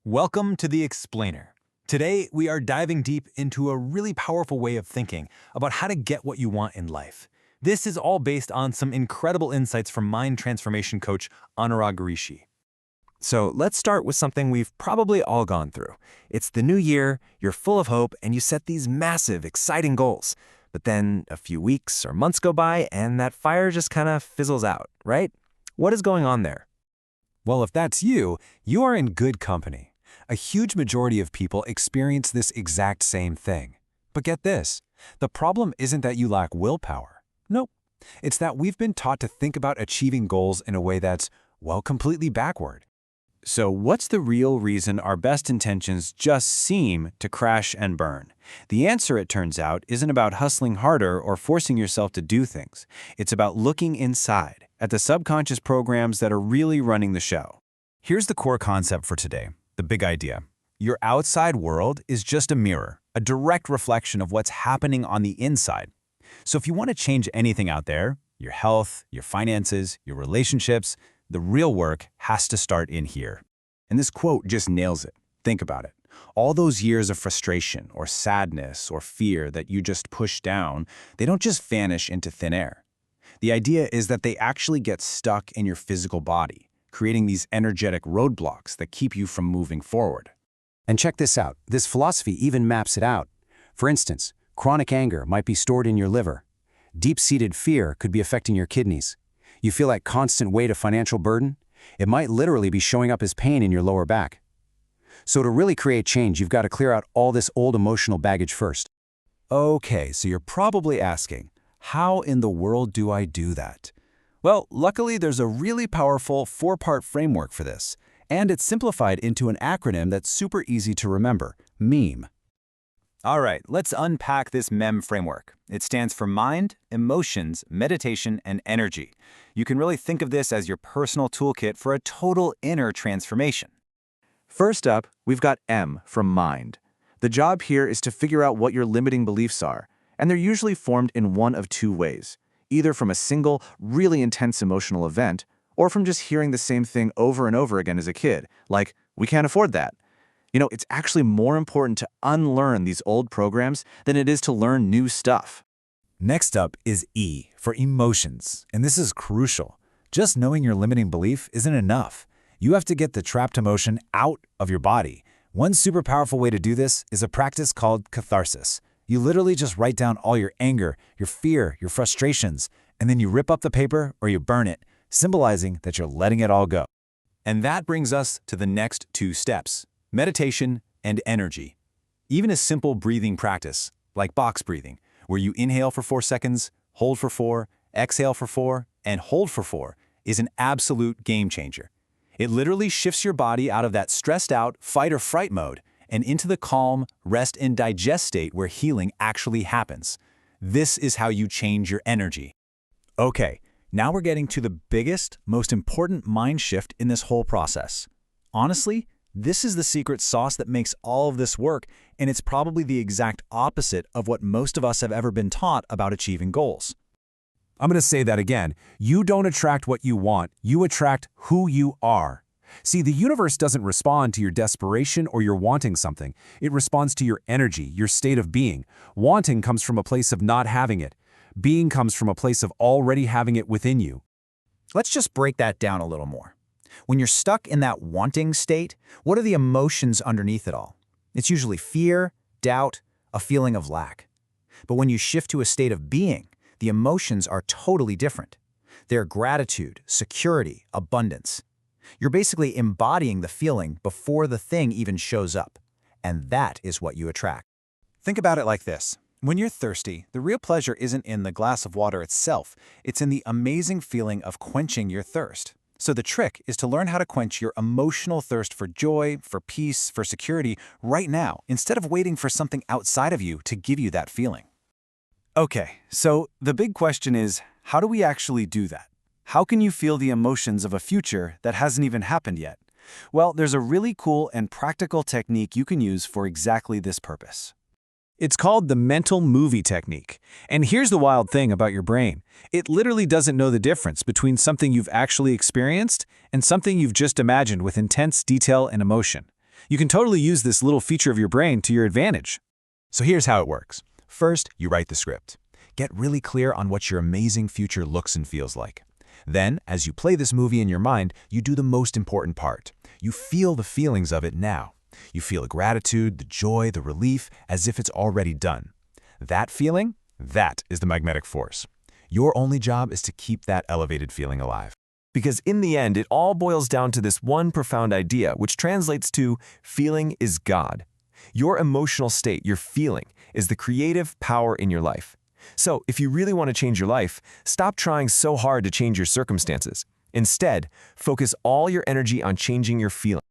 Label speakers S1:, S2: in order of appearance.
S1: Welcome to The Explainer. Today, we are diving deep into a really powerful way of thinking about how to get what you want in life. This is all based on some incredible insights from mind transformation coach Anurag Rishi.
S2: So let's start with something we've probably all gone through. It's the new year, you're full of hope, and you set these massive, exciting goals. But then a few weeks or months go by, and that fire just kind of fizzles out, right? What is going on there?
S1: Well, if that's you, you are in good company. A huge majority of people experience this exact same thing. But get this, the problem isn't that you lack willpower. Nope. It's that we've been taught to think about achieving goals in a way that's, well, completely backward.
S3: So what's the real reason our best intentions just seem to crash and burn? The answer, it turns out, isn't about hustling harder or forcing yourself to do things. It's about looking inside, at the subconscious programs that are really running the show.
S1: Here's the core concept for today, the big idea. Your outside world is just a mirror, a direct reflection of what's happening on the inside. So if you want to change anything out there, your health, your finances, your relationships, the real work has to start in here. And this quote just nails it. Think about it. All those years of frustration or sadness or fear that you just push down, they don't just vanish into thin air. The idea is that they actually get stuck in your physical body, creating these energetic roadblocks that keep you from moving forward.
S4: And check this out. This philosophy even maps it out. For instance, chronic anger might be stored in your liver. Deep-seated fear could be affecting your kidneys. You feel that constant weight of financial burden? It might literally be showing up as pain in your lower back. So to really create change, you've got to clear out all this old emotional baggage first.
S1: Okay, so you're probably asking, how in the world do I do that? Well, luckily there's a really powerful 4-part framework for this, and it's simplified into an acronym that's super easy to remember, MEME. All right, let's unpack this MEM framework. It stands for mind, emotions, meditation, and energy. You can really think of this as your personal toolkit for a total inner transformation.
S3: First up, we've got M from mind. The job here is to figure out what your limiting beliefs are, and they're usually formed in one of two ways, either from a single, really intense emotional event, or from just hearing the same thing over and over again as a kid, like, we can't afford that. You know, it's actually more important to unlearn these old programs than it is to learn new stuff.
S1: Next up is E for emotions, and this is crucial. Just knowing your limiting belief isn't enough. You have to get the trapped emotion out of your body. One super powerful way to do this is a practice called catharsis. You literally just write down all your anger, your fear, your frustrations, and then you rip up the paper or you burn it, symbolizing that you're letting it all go. And that brings us to the next 2 steps. Meditation and energy. Even a simple breathing practice, like box breathing, where you inhale for 4 seconds, hold for 4, exhale for 4, and hold for 4, is an absolute game changer. It literally shifts your body out of that stressed out fight or fright mode and into the calm, rest and digest state where healing actually happens. This is how you change your energy. Okay, now we're getting to the biggest, most important mind shift in this whole process. Honestly, this is the secret sauce that makes all of this work, and it's probably the exact opposite of what most of us have ever been taught about achieving goals. I'm going to say that again. You don't attract what you want, you attract who you are. See, the universe doesn't respond to your desperation or your wanting something. It responds to your energy, your state of being. Wanting comes from a place of not having it. Being comes from a place of already having it within you. Let's just break that down a little more. When you're stuck in that wanting state, what are the emotions underneath it all? It's usually fear, doubt, a feeling of lack. But when you shift to a state of being, the emotions are totally different. They're gratitude, security, abundance. You're basically embodying the feeling before the thing even shows up. And that is what you attract. Think about it like this. When you're thirsty, the real pleasure isn't in the glass of water itself. It's in the amazing feeling of quenching your thirst. So the trick is to learn how to quench your emotional thirst for joy, for peace, for security right now, instead of waiting for something outside of you to give you that feeling. Okay, so the big question is, how do we actually do that? How can you feel the emotions of a future that hasn't even happened yet? Well, there's a really cool and practical technique you can use for exactly this purpose. It's called the mental movie technique. And here's the wild thing about your brain. It literally doesn't know the difference between something you've actually experienced and something you've just imagined with intense detail and emotion. You can totally use this little feature of your brain to your advantage.
S2: So here's how it works. First, you write the script. Get really clear on what your amazing future looks and feels like. Then, as you play this movie in your mind, you do the most important part. You feel the feelings of it now. You feel the gratitude, the joy, the relief, as if it's already done. That feeling, that is the magnetic force. Your only job is to keep that elevated feeling alive. Because in the end, it all boils down to this one profound idea, which translates to feeling is God. Your emotional state, your feeling, is the creative power in your life. So, if you really want to change your life, stop trying so hard to change your circumstances. Instead, focus all your energy on changing your feeling.